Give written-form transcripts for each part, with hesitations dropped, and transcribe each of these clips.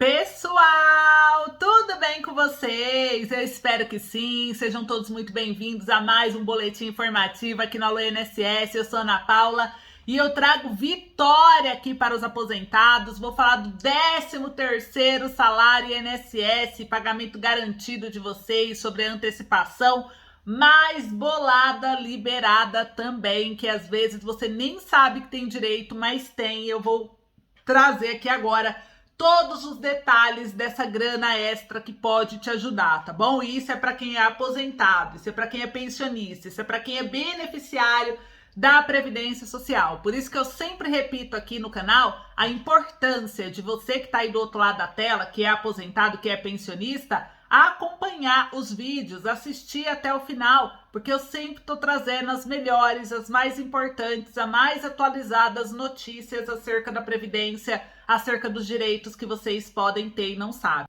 Pessoal, tudo bem com vocês? Eu espero que sim. Sejam todos muito bem-vindos a mais um boletim informativo aqui na Alô INSS. Eu sou Ana Paula e eu trago vitória aqui para os aposentados. Vou falar do 13º salário INSS, pagamento garantido de vocês, sobre a antecipação mais bolada, liberada também, que às vezes você nem sabe que tem direito, mas tem. Eu vou trazer aqui agora todos os detalhes dessa grana extra que pode te ajudar, tá bom? E isso é para quem é aposentado, isso é para quem é pensionista, isso é para quem é beneficiário da Previdência Social. Por isso que eu sempre repito aqui no canal a importância de você que está aí do outro lado da tela, que é aposentado, que é pensionista, acompanhar os vídeos, assistir até o final, porque eu sempre estou trazendo as melhores, as mais importantes, as mais atualizadas notícias acerca da Previdência, acerca dos direitos que vocês podem ter e não sabem.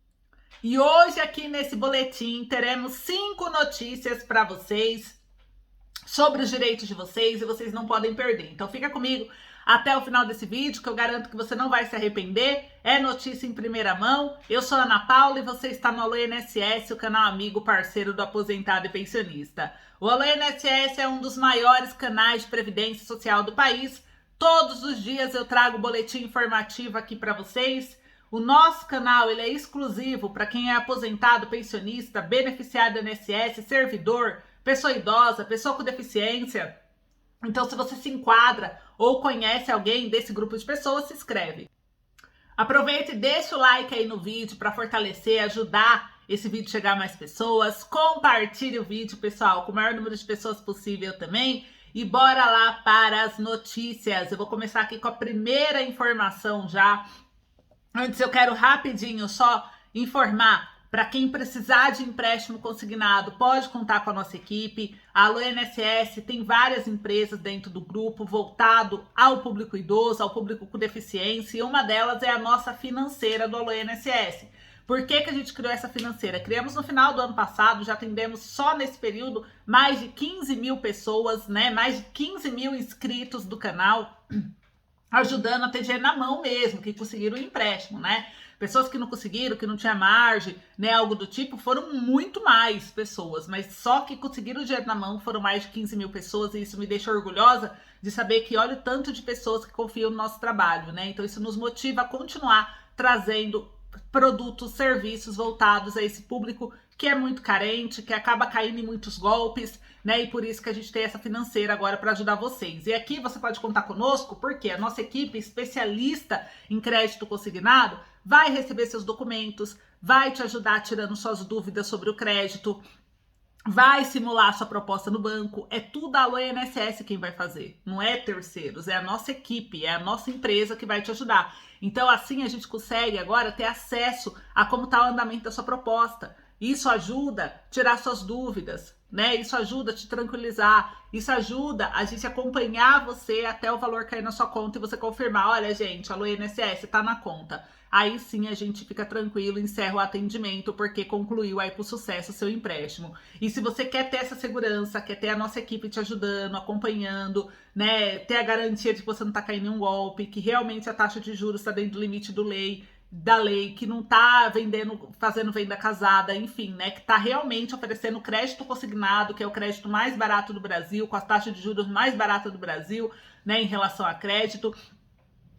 E hoje aqui nesse boletim teremos 5 notícias para vocês sobre os direitos de vocês e vocês não podem perder. Então fica comigo até o final desse vídeo, que eu garanto que você não vai se arrepender. É notícia em primeira mão. Eu sou a Ana Paula e você está no Alô INSS, o canal amigo parceiro do aposentado e pensionista. O Alô INSS é um dos maiores canais de previdência social do país. Todos os dias eu trago boletim informativo aqui para vocês. O nosso canal ele é exclusivo para quem é aposentado, pensionista, beneficiário do INSS, servidor, pessoa idosa, pessoa com deficiência. Então, se você se enquadra ou conhece alguém desse grupo de pessoas, se inscreve. Aproveita e deixa o like aí no vídeo para fortalecer, ajudar esse vídeo a chegar a mais pessoas. Compartilhe o vídeo, pessoal, com o maior número de pessoas possível também. E bora lá para as notícias. Eu vou começar aqui com a primeira informação já. Antes eu quero rapidinho só informar. Para quem precisar de empréstimo consignado, pode contar com a nossa equipe. A Alô INSS tem várias empresas dentro do grupo voltado ao público idoso, ao público com deficiência, e uma delas é a nossa financeira do Alô INSS. Por que a gente criou essa financeira? Criamos no final do ano passado, já atendemos só nesse período mais de 15 mil pessoas, né? Mais de 15 mil inscritos do canal, ajudando a ter dinheiro na mão mesmo, que conseguiram o empréstimo, né? Pessoas que não conseguiram, que não tinha margem, né, algo do tipo, foram muito mais pessoas, mas só que conseguiram o dinheiro na mão foram mais de 15 mil pessoas, e isso me deixa orgulhosa de saber que olha o tanto de pessoas que confiam no nosso trabalho, né? Então isso nos motiva a continuar trazendo produtos, serviços voltados a esse público que é muito carente, que acaba caindo em muitos golpes, né? E por isso que a gente tem essa financeira agora para ajudar vocês. E aqui você pode contar conosco, porque a nossa equipe especialista em crédito consignado vai receber seus documentos, vai te ajudar tirando suas dúvidas sobre o crédito, vai simular sua proposta no banco. É tudo a Alô INSS quem vai fazer, não é terceiros, é a nossa equipe, é a nossa empresa que vai te ajudar. Então assim a gente consegue agora ter acesso a como está o andamento da sua proposta. Isso ajuda a tirar suas dúvidas, né? Isso ajuda a te tranquilizar, isso ajuda a gente acompanhar você até o valor cair na sua conta e você confirmar, olha gente, Alô INSS tá na conta. Aí sim a gente fica tranquilo, encerra o atendimento, porque concluiu aí por sucesso o seu empréstimo. E se você quer ter essa segurança, quer ter a nossa equipe te ajudando, acompanhando, né? Ter a garantia de que você não tá caindo em um golpe, que realmente a taxa de juros está dentro do limite da lei, que não tá fazendo venda casada, enfim, né? Que tá realmente oferecendo crédito consignado, que é o crédito mais barato do Brasil, com a taxa de juros mais barata do Brasil, né? Em relação a crédito.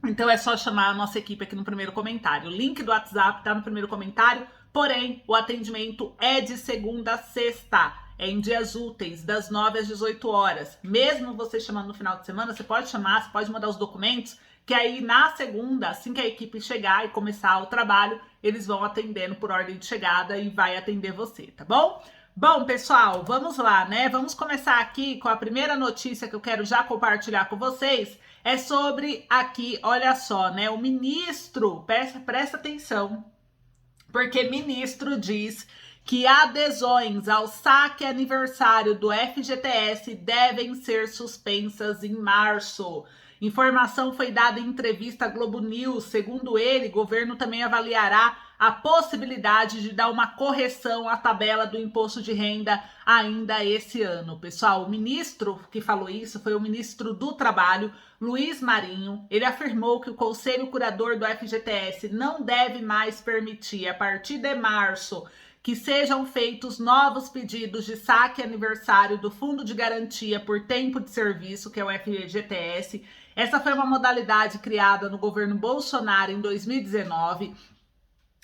Então é só chamar a nossa equipe aqui no primeiro comentário. O link do WhatsApp tá no primeiro comentário, porém o atendimento é de segunda a sexta. É em dias úteis, das 9 às 18 horas. Mesmo você chamando no final de semana, você pode chamar, você pode mandar os documentos, que aí na segunda, assim que a equipe chegar e começar o trabalho, eles vão atendendo por ordem de chegada e vai atender você, tá bom? Bom, pessoal, vamos lá, né? Vamos começar aqui com a primeira notícia que eu quero já compartilhar com vocês. É sobre aqui, olha só, né? O ministro, presta atenção, porque ministro diz que adesões ao saque aniversário do FGTS devem ser suspensas em março. Informação foi dada em entrevista à Globo News. Segundo ele, o governo também avaliará a possibilidade de dar uma correção à tabela do imposto de renda ainda esse ano. Pessoal, o ministro que falou isso foi o ministro do Trabalho, Luiz Marinho. Ele afirmou que o Conselho Curador do FGTS não deve mais permitir, a partir de março, que sejam feitos novos pedidos de saque aniversário do Fundo de Garantia por Tempo de Serviço, que é o FGTS. Essa foi uma modalidade criada no governo Bolsonaro em 2019.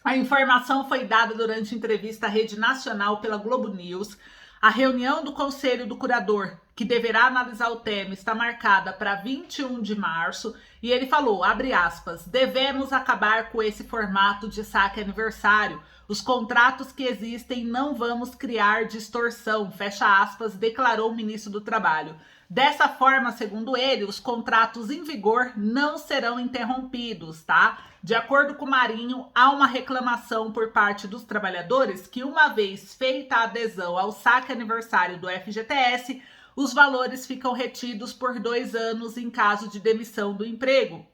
A informação foi dada durante entrevista à Rede Nacional pela Globo News. A reunião do Conselho do Curador, que deverá analisar o tema, está marcada para 21 de março. E ele falou, abre aspas, devemos acabar com esse formato de saque aniversário. Os contratos que existem não vamos criar distorção, fecha aspas, declarou o ministro do Trabalho. Dessa forma, segundo ele, os contratos em vigor não serão interrompidos, tá? De acordo com o Marinho, há uma reclamação por parte dos trabalhadores que, uma vez feita a adesão ao saque aniversário do FGTS, os valores ficam retidos por 2 anos em caso de demissão do emprego.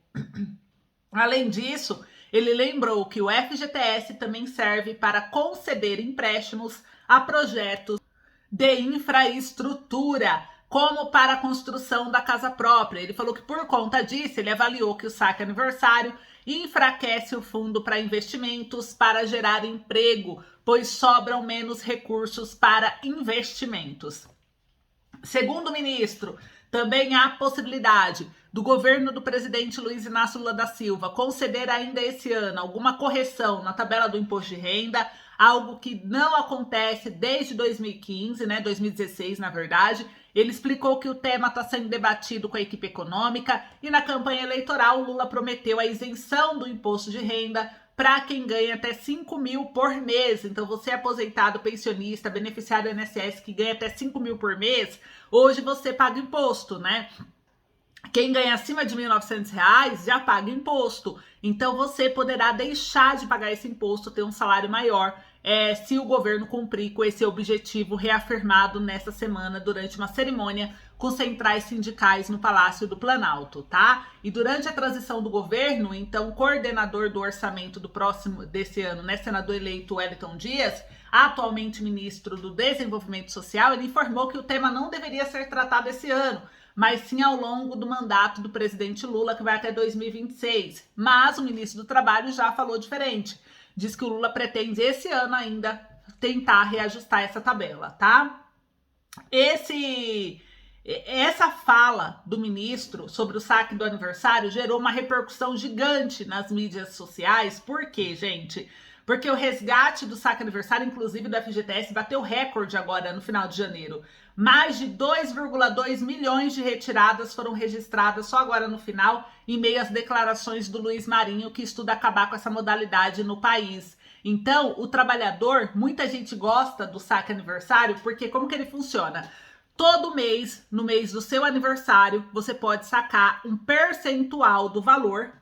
Além disso, ele lembrou que o FGTS também serve para conceder empréstimos a projetos de infraestrutura, como para a construção da casa própria. Ele falou que por conta disso, ele avaliou que o saque aniversário enfraquece o fundo para investimentos para gerar emprego, pois sobram menos recursos para investimentos. Segundo o ministro, também há possibilidade do governo do presidente Luiz Inácio Lula da Silva conceder ainda esse ano alguma correção na tabela do imposto de renda, algo que não acontece desde 2015, 2016, na verdade. Ele explicou que o tema está sendo debatido com a equipe econômica e na campanha eleitoral Lula prometeu a isenção do imposto de renda para quem ganha até 5 mil por mês. Então, você aposentado, pensionista, beneficiário do INSS que ganha até 5 mil por mês, hoje você paga imposto, né? Quem ganha acima de R$ 1.900 já paga imposto. Então, você poderá deixar de pagar esse imposto, ter um salário maior, se o governo cumprir com esse objetivo reafirmado nessa semana durante uma cerimônia com centrais sindicais no Palácio do Planalto, tá? E durante a transição do governo, então, o coordenador do orçamento desse ano, senador eleito Wellington Dias, atualmente ministro do Desenvolvimento Social, ele informou que o tema não deveria ser tratado esse ano, mas sim ao longo do mandato do presidente Lula, que vai até 2026. Mas o ministro do Trabalho já falou diferente. Diz que o Lula pretende esse ano ainda tentar reajustar essa tabela, tá? Essa fala do ministro sobre o saque do aniversário gerou uma repercussão gigante nas mídias sociais. Por quê, gente? Porque o resgate do saque aniversário, inclusive do FGTS, bateu recorde agora no final de janeiro. Mais de 2,2 milhões de retiradas foram registradas só agora no final, em meio às declarações do Luiz Marinho, que estuda acabar com essa modalidade no país. Então, o trabalhador, muita gente gosta do saque aniversário, porque como que ele funciona? Todo mês, no mês do seu aniversário, você pode sacar um percentual do valor,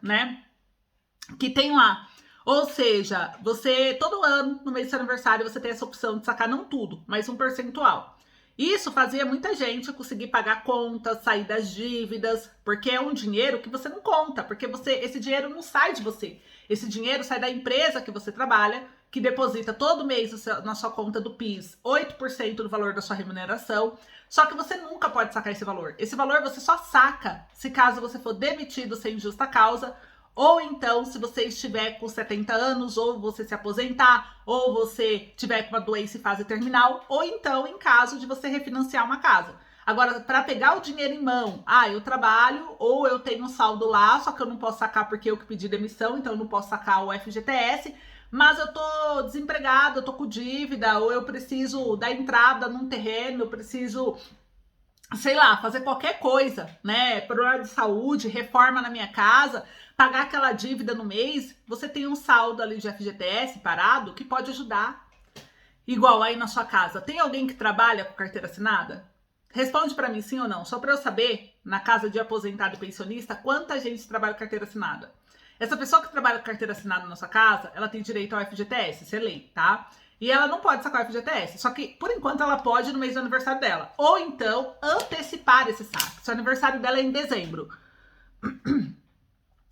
que tem lá. Ou seja, você, todo ano, no mês do seu aniversário, você tem essa opção de sacar não tudo, mas um percentual. Isso fazia muita gente conseguir pagar contas, sair das dívidas, porque é um dinheiro que você não conta, porque esse dinheiro não sai de você. Esse dinheiro sai da empresa que você trabalha, que deposita todo mês na sua conta do PIS 8% do valor da sua remuneração, só que você nunca pode sacar esse valor. Esse valor você só saca se caso você for demitido sem justa causa, ou então se você estiver com 70 anos, ou você se aposentar, ou você tiver com uma doença em fase terminal, ou então em caso de você refinanciar uma casa. Agora, para pegar o dinheiro em mão, eu trabalho ou eu tenho um saldo lá, só que eu não posso sacar porque eu que pedi demissão, então eu não posso sacar o FGTS, mas eu tô desempregada, eu tô com dívida, ou eu preciso dar entrada num terreno, eu preciso, sei lá, fazer qualquer coisa, problema de saúde, reforma na minha casa, pagar aquela dívida no mês, você tem um saldo ali de FGTS parado que pode ajudar. Igual aí na sua casa, tem alguém que trabalha com carteira assinada? Responde para mim sim ou não, só para eu saber, na casa de aposentado e pensionista, quanta gente trabalha com carteira assinada. Essa pessoa que trabalha com carteira assinada na sua casa, ela tem direito ao FGTS, isso é lei, tá? E ela não pode sacar o FGTS, só que por enquanto ela pode no mês do aniversário dela. Ou então antecipar esse saque, se o aniversário dela é em dezembro.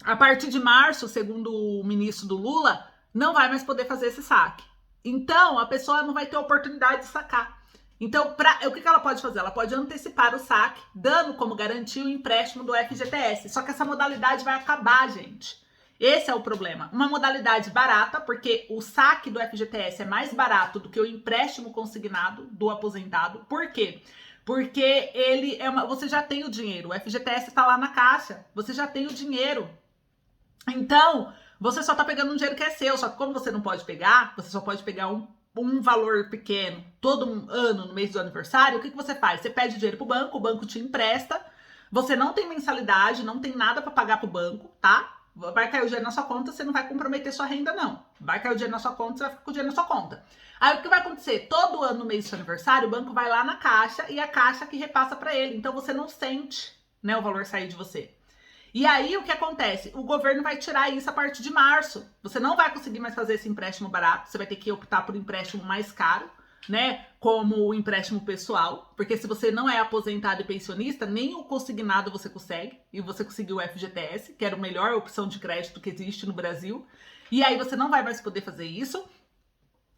A partir de março, segundo o ministro do Lula, não vai mais poder fazer esse saque. Então, a pessoa não vai ter oportunidade de sacar. Então, o que ela pode fazer? Ela pode antecipar o saque, dando como garantia o empréstimo do FGTS. Só que essa modalidade vai acabar, gente. Esse é o problema. Uma modalidade barata, porque o saque do FGTS é mais barato do que o empréstimo consignado do aposentado. Por quê? Porque você já tem o dinheiro. O FGTS está lá na caixa. Você já tem o dinheiro. Então, você só está pegando um dinheiro que é seu. Só que como você não pode pegar, você só pode pegar um valor pequeno todo ano no mês do aniversário. O que você faz? Você pede dinheiro pro banco, o banco te empresta. Você não tem mensalidade, não tem nada para pagar pro banco, tá? Vai cair o dinheiro na sua conta, você não vai comprometer sua renda, não. Vai cair o dinheiro na sua conta, você vai ficar com o dinheiro na sua conta. Aí o que vai acontecer? Todo ano no mês do seu aniversário, o banco vai lá na caixa e a caixa que repassa para ele. Então você não sente, né, o valor sair de você. E aí o que acontece? O governo vai tirar isso a partir de março. Você não vai conseguir mais fazer esse empréstimo barato, você vai ter que optar por um empréstimo mais caro, né? Como o empréstimo pessoal, porque se você não é aposentado e pensionista, nem o consignado você consegue, e você conseguiu o FGTS, que era a melhor opção de crédito que existe no Brasil, e aí você não vai mais poder fazer isso.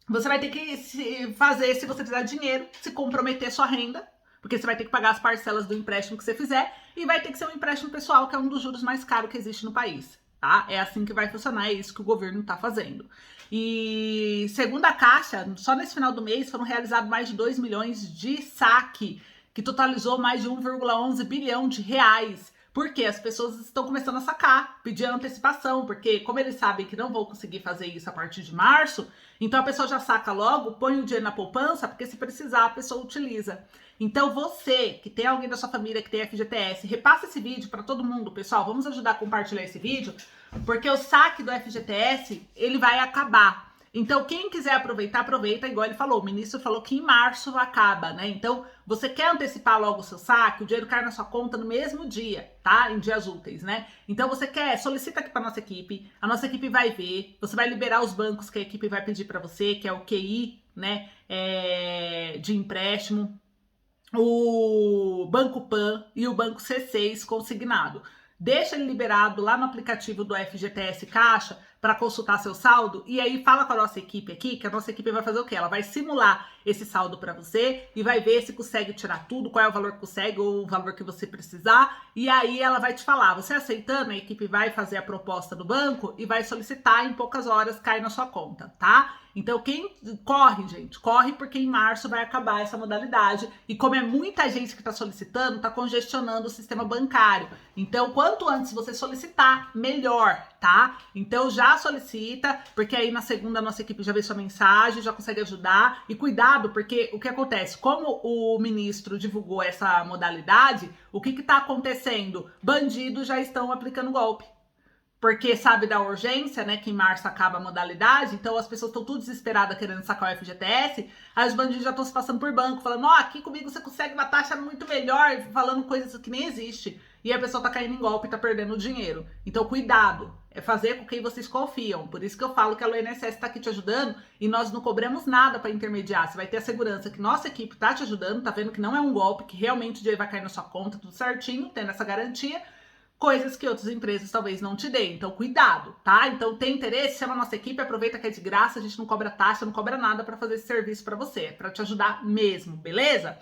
Você vai ter que fazer, se você fizer dinheiro, se comprometer sua renda, porque você vai ter que pagar as parcelas do empréstimo que você fizer, e vai ter que ser um empréstimo pessoal, que é um dos juros mais caros que existe no país, tá? É assim que vai funcionar, é isso que o governo tá fazendo. E segundo a Caixa, só nesse final do mês foram realizados mais de 2 milhões de saque, que totalizou mais de 1,11 bilhão de reais. Porque as pessoas estão começando a sacar, pedir antecipação, porque como eles sabem que não vão conseguir fazer isso a partir de março, então a pessoa já saca logo, põe o dinheiro na poupança, porque se precisar a pessoa utiliza. Então você, que tem alguém da sua família que tem FGTS, repassa esse vídeo para todo mundo, pessoal, vamos ajudar a compartilhar esse vídeo, porque o saque do FGTS, ele vai acabar. Então, quem quiser aproveitar, aproveita, igual ele falou. O ministro falou que em março acaba, né? Então, você quer antecipar logo o seu saque, o dinheiro cai na sua conta no mesmo dia, tá? Em dias úteis, né? Então, você quer, solicita aqui para nossa equipe, a nossa equipe vai ver, você vai liberar os bancos que a equipe vai pedir para você, que é o QI, né? De empréstimo, o Banco Pan e o Banco C6 consignado. Deixa ele liberado lá no aplicativo do FGTS Caixa para consultar seu saldo e aí fala com a nossa equipe aqui, que a nossa equipe vai fazer o quê? Ela vai simular esse saldo para você e vai ver se consegue tirar tudo, qual é o valor que consegue ou o valor que você precisar, e aí ela vai te falar, você aceitando, a equipe vai fazer a proposta do banco e vai solicitar, em poucas horas cai na sua conta, tá? Então quem corre, gente, corre porque em março vai acabar essa modalidade e como é muita gente que está solicitando, está congestionando o sistema bancário. Então quanto antes você solicitar, melhor, tá? Então já solicita, porque aí na segunda a nossa equipe já vê sua mensagem, já consegue ajudar. E cuidado, porque o que acontece? Como o ministro divulgou essa modalidade, o que está acontecendo? Bandidos já estão aplicando golpe. Porque sabe da urgência, né, que em março acaba a modalidade, então as pessoas estão tudo desesperadas querendo sacar o FGTS, aí os bandidos já estão se passando por banco, falando, aqui comigo você consegue uma taxa muito melhor, falando coisas que nem existe, e a pessoa tá caindo em golpe e tá perdendo dinheiro. Então cuidado, é fazer com quem vocês confiam, por isso que eu falo que a INSS tá aqui te ajudando, e nós não cobramos nada para intermediar, você vai ter a segurança que nossa equipe tá te ajudando, tá vendo que não é um golpe, que realmente o dinheiro vai cair na sua conta, tudo certinho, tendo essa garantia, coisas que outras empresas talvez não te deem. Então, cuidado, tá? Então, tem interesse? Chama a nossa equipe, aproveita que é de graça, a gente não cobra taxa, não cobra nada para fazer esse serviço para você, para te ajudar mesmo, beleza?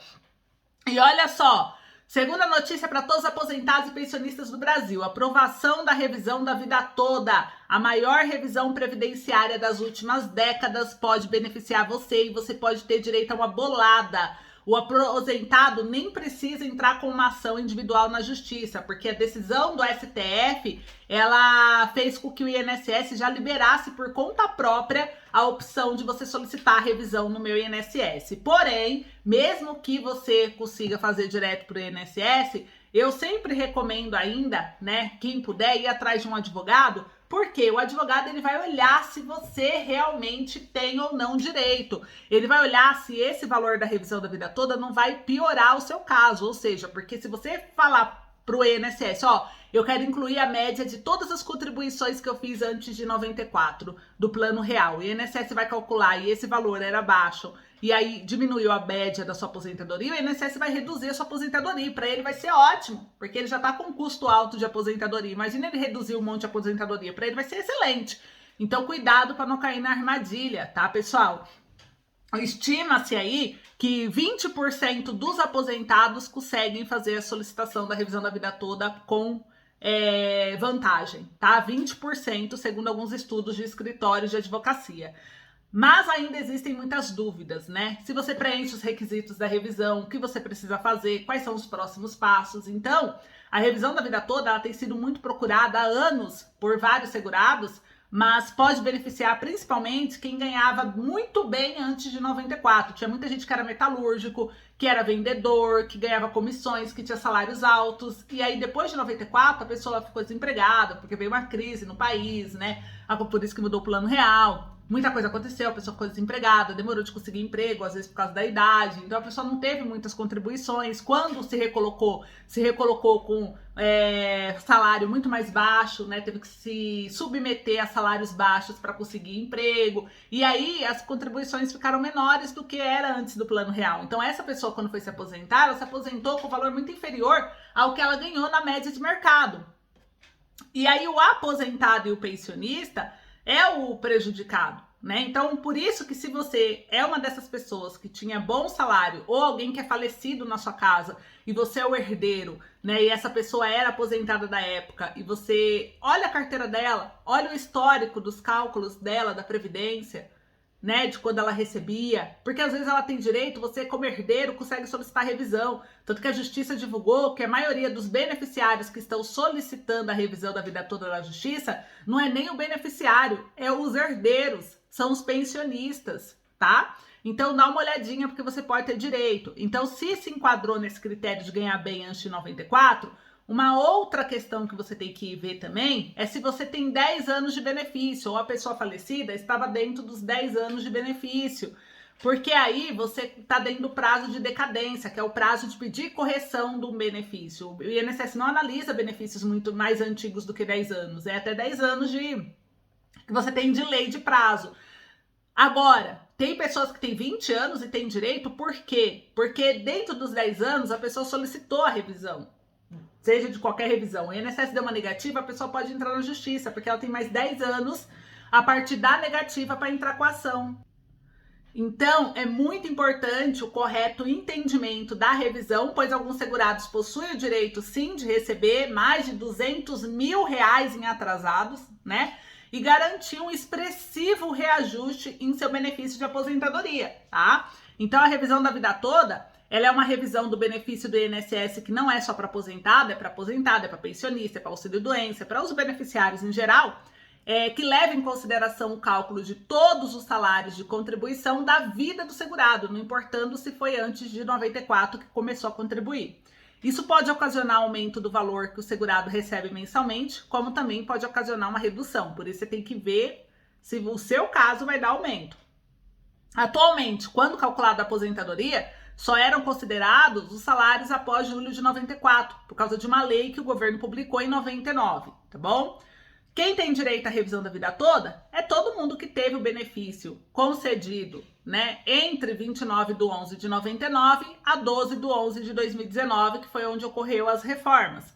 E olha só, segunda notícia para todos os aposentados e pensionistas do Brasil, aprovação da revisão da vida toda. A maior revisão previdenciária das últimas décadas pode beneficiar você e você pode ter direito a uma bolada. O aposentado nem precisa entrar com uma ação individual na justiça, porque a decisão do STF, ela fez com que o INSS já liberasse por conta própria a opção de você solicitar a revisão no meu INSS. Porém, mesmo que você consiga fazer direto para o INSS, eu sempre recomendo ainda, né, quem puder ir atrás de um advogado, porque o advogado ele vai olhar se você realmente tem ou não direito. Ele vai olhar se esse valor da revisão da vida toda não vai piorar o seu caso. Ou seja, porque se você falar pro INSS, eu quero incluir a média de todas as contribuições que eu fiz antes de 94 do plano real. O INSS vai calcular e esse valor era baixo. E aí diminuiu a média da sua aposentadoria, o INSS vai reduzir a sua aposentadoria. Para ele vai ser ótimo, porque ele já está com um custo alto de aposentadoria. Imagina ele reduzir um monte de aposentadoria, para ele vai ser excelente. Então, cuidado para não cair na armadilha, tá, pessoal? Estima-se aí que 20% dos aposentados conseguem fazer a solicitação da revisão da vida toda com vantagem, tá? 20%, segundo alguns estudos de escritórios de advocacia. Mas ainda existem muitas dúvidas, né? Se você preenche os requisitos da revisão, o que você precisa fazer, quais são os próximos passos. Então, a revisão da vida toda ela tem sido muito procurada há anos por vários segurados, mas pode beneficiar principalmente quem ganhava muito bem antes de 94. Tinha muita gente que era metalúrgico, que era vendedor, que ganhava comissões, que tinha salários altos. E aí, depois de 94, a pessoa ficou desempregada, porque veio uma crise no país, né? Por isso que mudou o Plano Real. Muita coisa aconteceu, a pessoa ficou desempregada, demorou de conseguir emprego, às vezes por causa da idade. Então, a pessoa não teve muitas contribuições. Quando se recolocou com salário muito mais baixo, né? Teve que se submeter a salários baixos para conseguir emprego. E aí, as contribuições ficaram menores do que era antes do Plano Real. Então, essa pessoa, quando foi se aposentar, ela se aposentou com valor muito inferior ao que ela ganhou na média de mercado. E aí, o aposentado e o pensionista é o prejudicado, né? Então, por isso que se você é uma dessas pessoas que tinha bom salário ou alguém que é falecido na sua casa e você é o herdeiro, né? E essa pessoa era aposentada da época e você olha a carteira dela, olha o histórico dos cálculos dela, da Previdência, né, de quando ela recebia, porque às vezes ela tem direito, você como herdeiro consegue solicitar revisão, tanto que a Justiça divulgou que a maioria dos beneficiários que estão solicitando a revisão da vida toda da Justiça, não é nem o beneficiário, é os herdeiros, são os pensionistas, tá? Então dá uma olhadinha porque você pode ter direito. Então se enquadrou nesse critério de ganhar bem antes de 94, uma outra questão que você tem que ver também é se você tem 10 anos de benefício ou a pessoa falecida estava dentro dos 10 anos de benefício. Porque aí você está dentro do prazo de decadência, que é o prazo de pedir correção do benefício. O INSS não analisa benefícios muito mais antigos do que 10 anos. É até 10 anos que você tem de lei de prazo. Agora, tem pessoas que têm 20 anos e têm direito, por quê? Porque dentro dos 10 anos a pessoa solicitou a revisão. Seja de qualquer revisão. O INSS deu uma negativa, a pessoa pode entrar na justiça, porque ela tem mais 10 anos a partir da negativa para entrar com a ação. Então, é muito importante o correto entendimento da revisão, pois alguns segurados possuem o direito, sim, de receber mais de R$200 mil em atrasados, né? E garantir um expressivo reajuste em seu benefício de aposentadoria, tá? Então, a revisão da vida toda, ela é uma revisão do benefício do INSS que não é só para aposentado, é para pensionista, é para auxílio-doença, é para os beneficiários em geral, que leva em consideração o cálculo de todos os salários de contribuição da vida do segurado, não importando se foi antes de 94 que começou a contribuir. Isso pode ocasionar aumento do valor que o segurado recebe mensalmente, como também pode ocasionar uma redução. Por isso você tem que ver se o seu caso vai dar aumento. Atualmente, quando calculada a aposentadoria, só eram considerados os salários após julho de 94, por causa de uma lei que o governo publicou em 99, tá bom? Quem tem direito à revisão da vida toda é todo mundo que teve o benefício concedido, né, entre 29/11 de 99 a 12/11 de 2019, que foi onde ocorreu as reformas.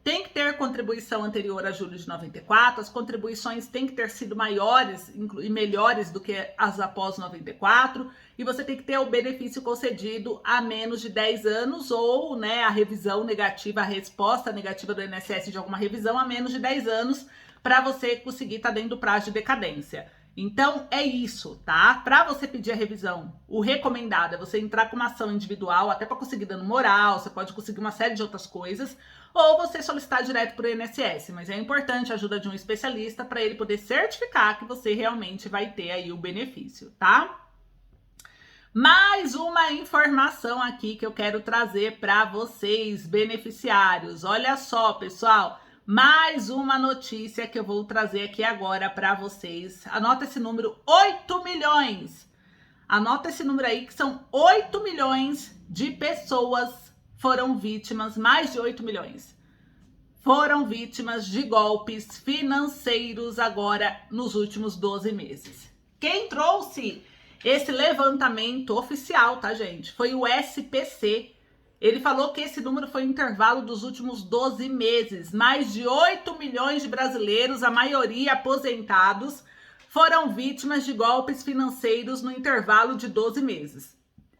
Tem que ter contribuição anterior a julho de 94, as contribuições têm que ter sido maiores e melhores do que as após 94, e você tem que ter o benefício concedido há menos de 10 anos ou, né, a revisão negativa, a resposta negativa do INSS de alguma revisão há menos de 10 anos para você conseguir estar dentro do prazo de decadência. Então, é isso, tá? Para você pedir a revisão, o recomendado é você entrar com uma ação individual, até para conseguir dano moral, você pode conseguir uma série de outras coisas, ou você solicitar direto para o INSS, mas é importante a ajuda de um especialista para ele poder certificar que você realmente vai ter aí o benefício, tá? Mais uma informação aqui que eu quero trazer para vocês, beneficiários. Olha só, pessoal, mais uma notícia que eu vou trazer aqui agora para vocês. Anota esse número, 8 milhões. Anota esse número aí, que são 8 milhões de pessoas foram vítimas, mais de 8 milhões, foram vítimas de golpes financeiros agora nos últimos 12 meses. Quem trouxe esse levantamento oficial, tá, gente? Foi o SPC. Ele falou que esse número foi o intervalo dos últimos 12 meses. Mais de 8 milhões de brasileiros, a maioria aposentados, foram vítimas de golpes financeiros no intervalo de 12 meses.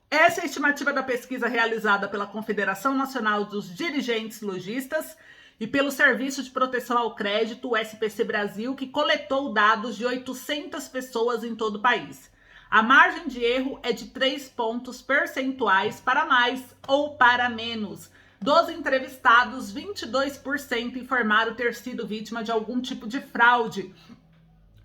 Essa é a estimativa da pesquisa realizada pela Confederação Nacional dos Dirigentes Lojistas e pelo Serviço de Proteção ao Crédito, o SPC Brasil, que coletou dados de 800 pessoas em todo o país. A margem de erro é de 3 pontos percentuais para mais ou para menos. Dos entrevistados, 22% informaram ter sido vítima de algum tipo de fraude,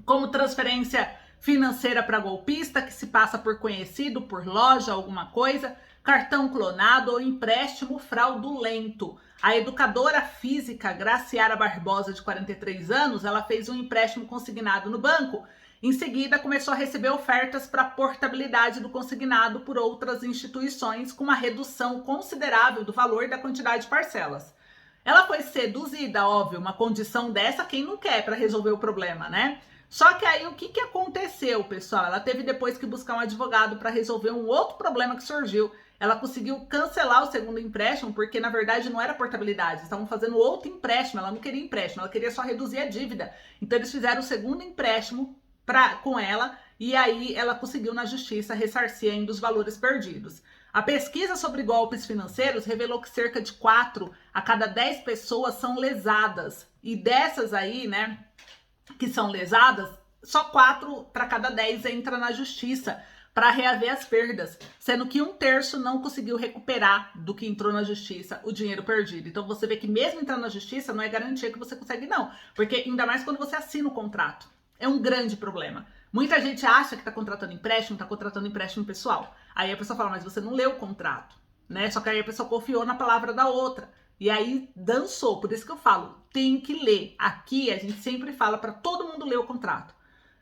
como transferência financeira para golpista, que se passa por conhecido, por loja, alguma coisa, cartão clonado ou empréstimo fraudulento. A educadora física Graciara Barbosa, de 43 anos, ela fez um empréstimo consignado no banco. Em seguida, começou a receber ofertas para portabilidade do consignado por outras instituições, com uma redução considerável do valor da quantidade de parcelas. Ela foi seduzida, óbvio, uma condição dessa quem não quer para resolver o problema, né? Só que aí o que aconteceu, pessoal? Ela teve depois que buscar um advogado para resolver um outro problema que surgiu. Ela conseguiu cancelar o segundo empréstimo, porque na verdade não era portabilidade, estavam fazendo outro empréstimo, ela não queria empréstimo, ela queria só reduzir a dívida. Então eles fizeram o segundo empréstimo com ela, e aí ela conseguiu na justiça ressarcir ainda os valores perdidos. A pesquisa sobre golpes financeiros revelou que cerca de 4 a cada 10 pessoas são lesadas, e dessas aí, né, que são lesadas, só 4 para cada 10 entra na justiça para reaver as perdas, sendo que 1/3 não conseguiu recuperar do que entrou na justiça o dinheiro perdido. Então você vê que mesmo entrando na justiça não é garantia que você consegue não, porque ainda mais quando você assina o contrato. É um grande problema. Muita gente acha que está contratando empréstimo pessoal. Aí a pessoa fala, mas você não leu o contrato, né? Só que aí a pessoa confiou na palavra da outra. E aí dançou. Por isso que eu falo, tem que ler. Aqui a gente sempre fala para todo mundo ler o contrato.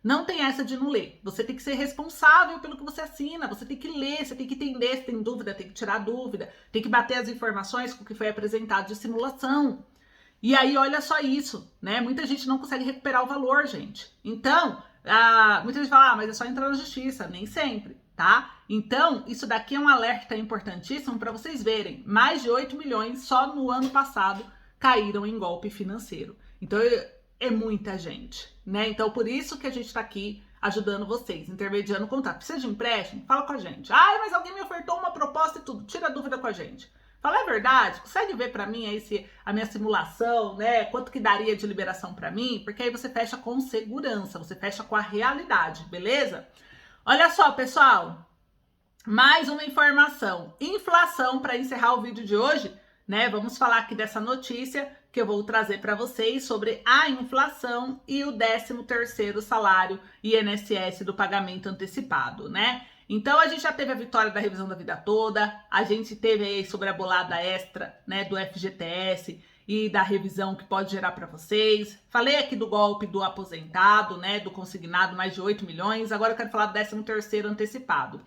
Não tem essa de não ler. Você tem que ser responsável pelo que você assina. Você tem que ler, você tem que entender. Se tem dúvida, tem que tirar dúvida. Tem que bater as informações com o que foi apresentado de simulação. E aí, olha só isso, né? Muita gente não consegue recuperar o valor, gente. Então, muita gente fala, mas é só entrar na justiça. Nem sempre, tá? Então, isso daqui é um alerta importantíssimo para vocês verem. Mais de 8 milhões só no ano passado caíram em golpe financeiro. Então, é muita gente, né? Então, por isso que a gente tá aqui ajudando vocês, intermediando o contato. Precisa de empréstimo? Fala com a gente. Mas alguém me ofertou uma proposta e tudo. Tira a dúvida com a gente. Fala, é verdade? Consegue ver para mim aí se a minha simulação, né? Quanto que daria de liberação para mim? Porque aí você fecha com segurança, você fecha com a realidade, beleza? Olha só, pessoal. Mais uma informação. Inflação, para encerrar o vídeo de hoje, né? Vamos falar aqui dessa notícia que eu vou trazer para vocês sobre a inflação e o 13º salário INSS do pagamento antecipado, né? Então, a gente já teve a vitória da revisão da vida toda, a gente teve aí sobre a bolada extra, né, do FGTS e da revisão que pode gerar para vocês. Falei aqui do golpe do aposentado, né, do consignado, mais de 8 milhões. Agora eu quero falar do 13º antecipado.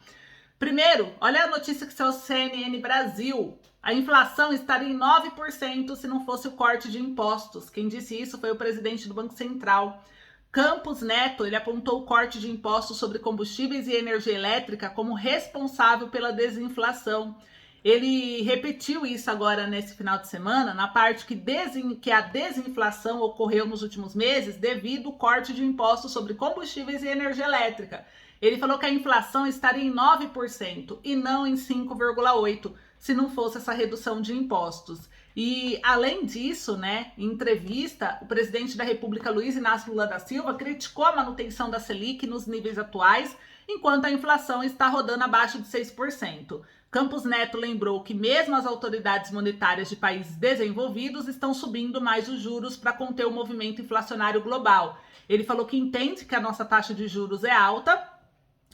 Primeiro, olha a notícia que saiu do CNN Brasil. A inflação estaria em 9% se não fosse o corte de impostos. Quem disse isso foi o presidente do Banco Central. Campos Neto, ele apontou o corte de impostos sobre combustíveis e energia elétrica como responsável pela desinflação. Ele repetiu isso agora nesse final de semana, na parte que a desinflação ocorreu nos últimos meses devido ao corte de impostos sobre combustíveis e energia elétrica. Ele falou que a inflação estaria em 9% e não em 5,8%, se não fosse essa redução de impostos. E, além disso, né, em entrevista, o presidente da República, Luiz Inácio Lula da Silva, criticou a manutenção da Selic nos níveis atuais, enquanto a inflação está rodando abaixo de 6%. Campos Neto lembrou que mesmo as autoridades monetárias de países desenvolvidos estão subindo mais os juros para conter o movimento inflacionário global. Ele falou que entende que a nossa taxa de juros é alta,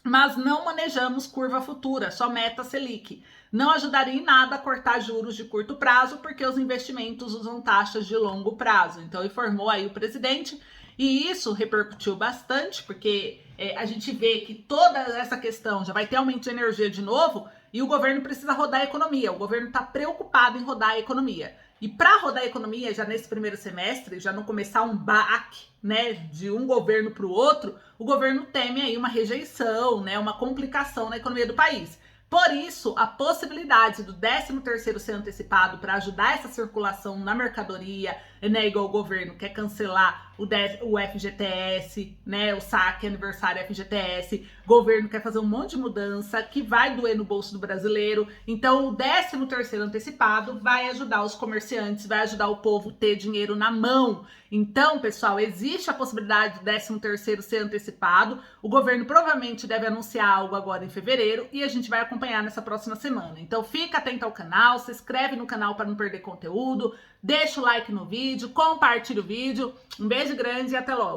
mas não manejamos curva futura, só meta Selic. Não ajudaria em nada a cortar juros de curto prazo, porque os investimentos usam taxas de longo prazo. Então, informou aí o presidente, e isso repercutiu bastante, porque a gente vê que toda essa questão já vai ter aumento de energia de novo, e o governo precisa rodar a economia. O governo está preocupado em rodar a economia. E para rodar a economia, já nesse primeiro semestre, já não começar um baque, né, de um governo para o outro, o governo teme aí uma rejeição, né, uma complicação na economia do país. Por isso, a possibilidade do 13º ser antecipado para ajudar essa circulação na mercadoria, né, igual o governo quer cancelar o FGTS, né, o saque aniversário FGTS, o governo quer fazer um monte de mudança que vai doer no bolso do brasileiro. Então o 13º antecipado vai ajudar os comerciantes, vai ajudar o povo a ter dinheiro na mão. Então, pessoal, existe a possibilidade do 13º ser antecipado. O governo provavelmente deve anunciar algo agora em fevereiro e a gente vai acompanhar nessa próxima semana. Então fica atento ao canal, se inscreve no canal para não perder conteúdo, deixa o like no vídeo, compartilha o vídeo. Um beijo grande e até logo!